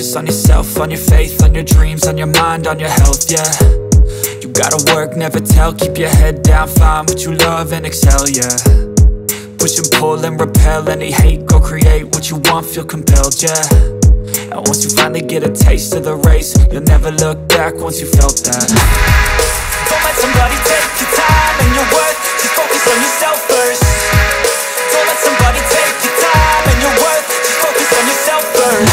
focus on yourself, on your faith, on your dreams, on your mind, on your health, yeah. You gotta work, never tell, keep your head down, find what you love and excel, yeah. Push and pull and repel any hate, go create what you want, feel compelled, yeah. And once you finally get a taste of the race, you'll never look back once you felt that. Don't let somebody take your time and your worth, just focus on yourself first. Don't let somebody take your time and your worth, just focus on yourself first.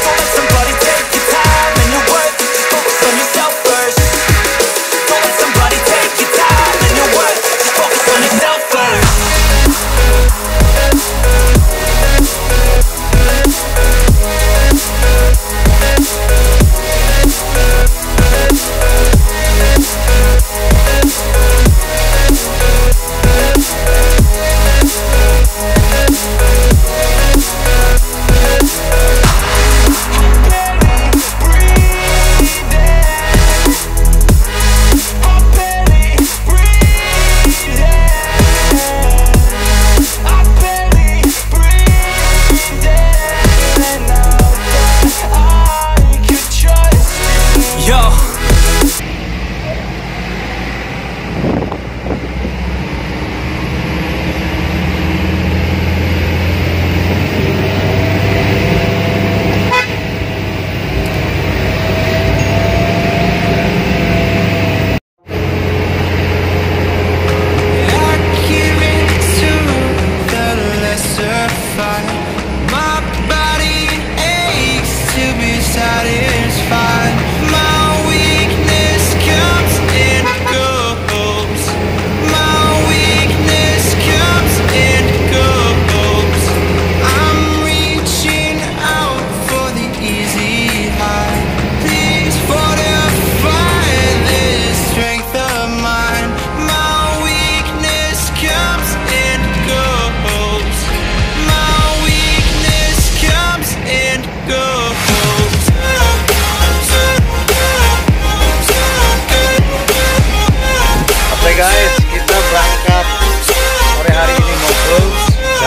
Don't let somebody take your time and your worth, just focus on yourself first. Don't let somebody take your time and your worth, just focus on yourself first.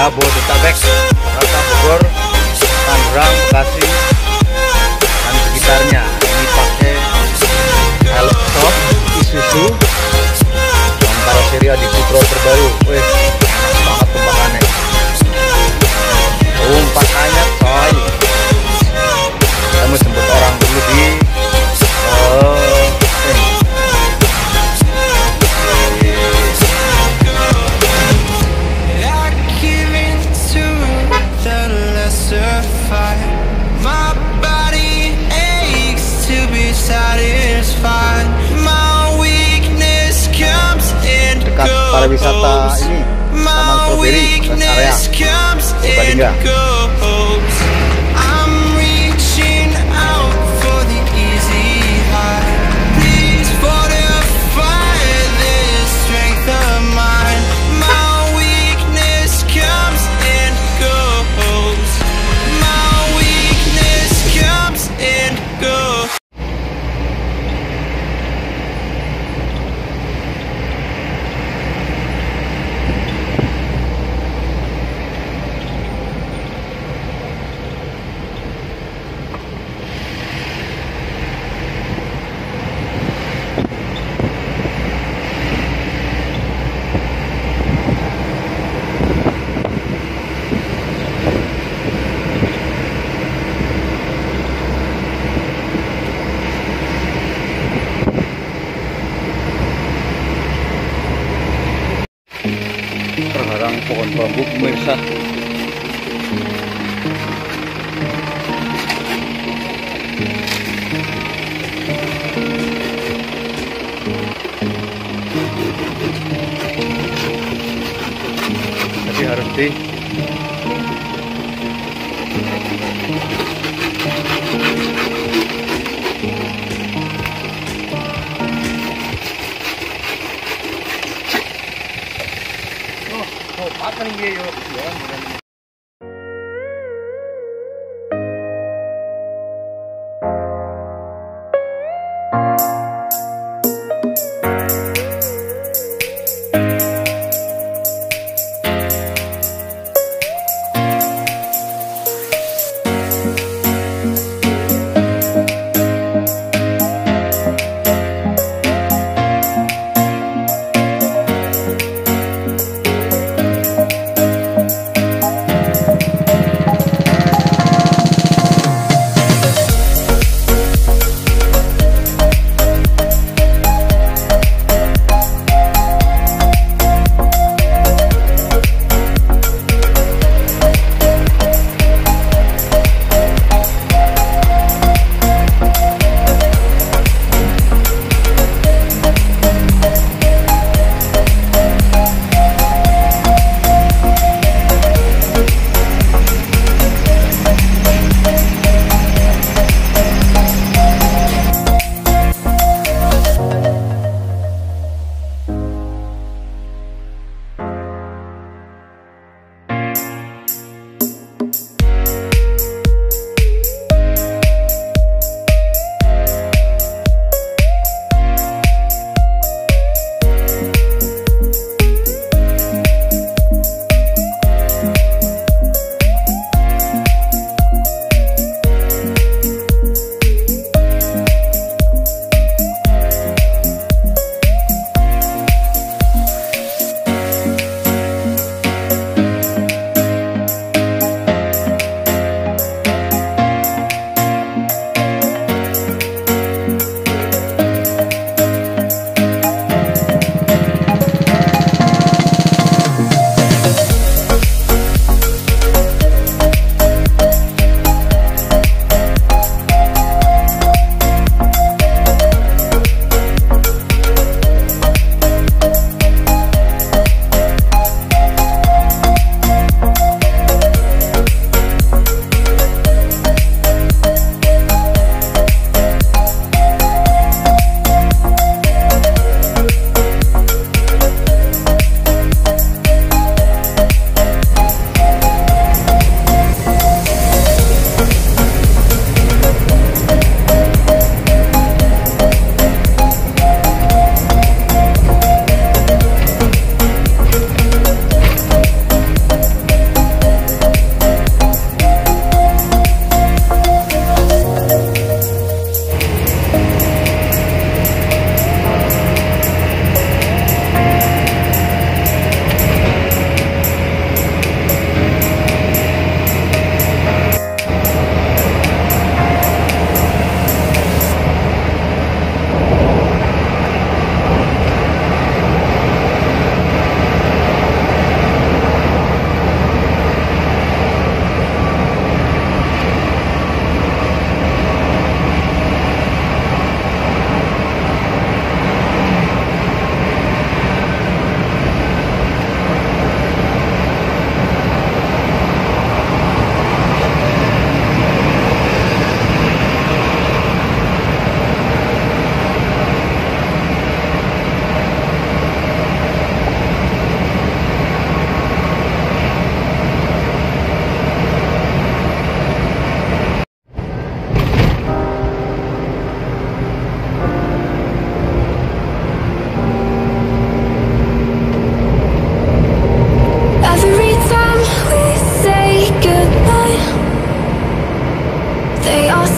Jabodetabek, Jakarta, Bogor, Tangerang, Bekasi, dan sekitarnya. Ini pakai laptop Isuzu yang karoseri Adi Putro terbaru. Wih, enak banget tembakannya. Pakainya coy. Kamu jemput orang dulu di dekat pariwisata ini, Taman Stroberi, rest area, sebaliknya. Terhalang pohon bambu pemirsa. Jadi harus di apa nih yuk?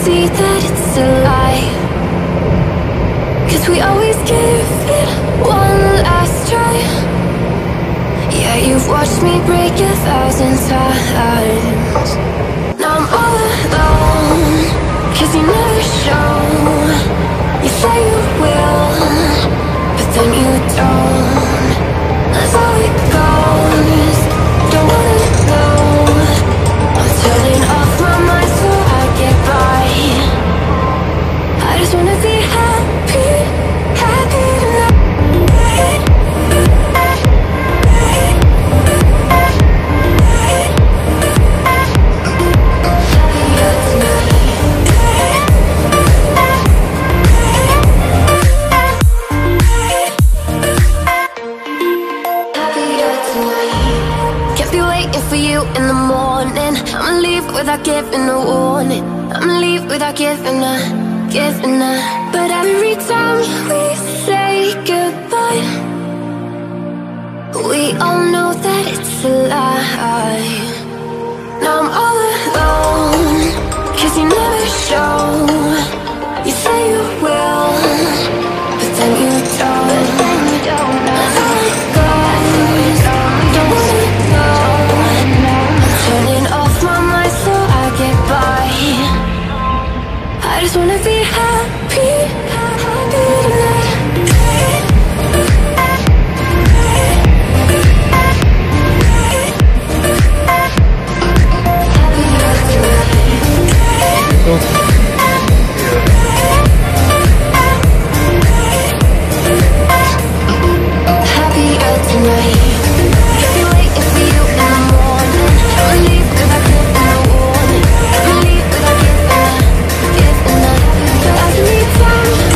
see that it's a lie, 'cause we always give it one last try. Yeah, you've watched me break 1,000 times. Now I'm all alone, 'cause you never show. You say you will, but then you don't. That's how it goes. Don't wanna know. I'm turning off my mind so I get by. I just wanna be happy, happy tonight. For you in the morning, I'ma leave without giving a warning. I'ma leave without giving a. But every time we say goodbye, we all know that it's a lie. Now I'm all alone, 'cause you never show. You say you will, but then you don't. That's how it goes. Don't wanna know. Turning off my mind so I get by. I just wanna be happy, happy tonight. Happier tonight. Kept you waiting for you in the morning. I'ma leave without giving a warning. I'ma leave without giving a. But every time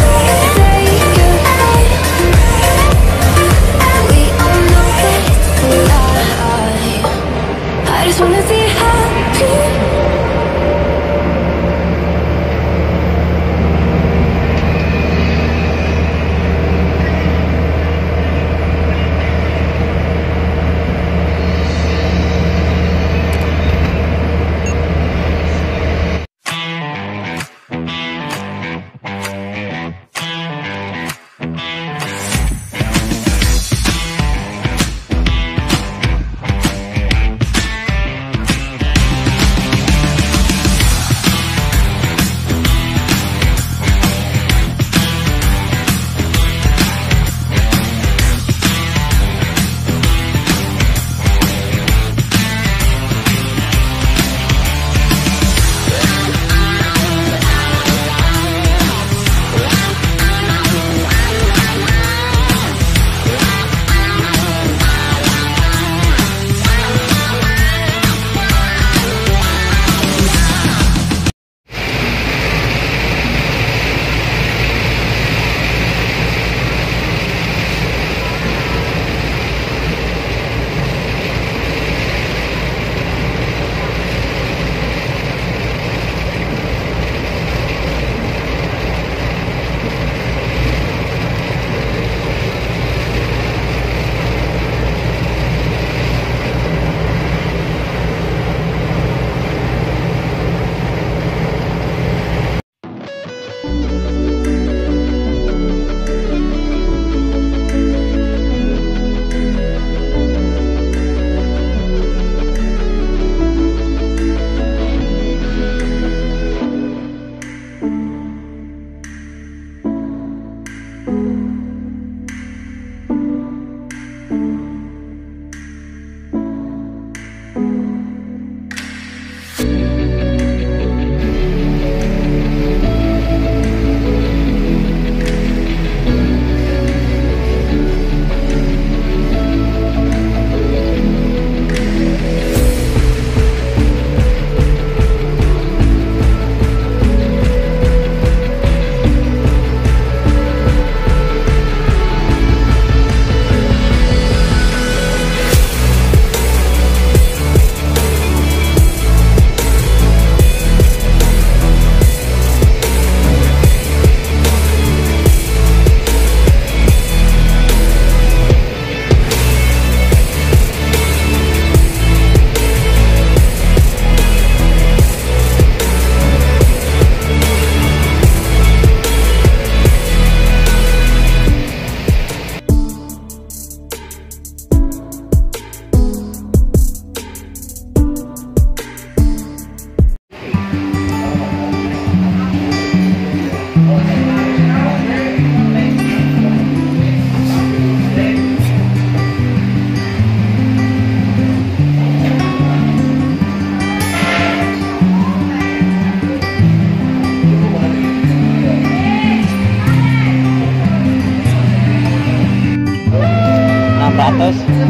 pas.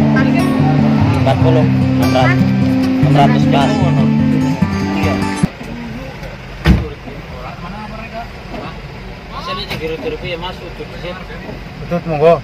Tutut monggo.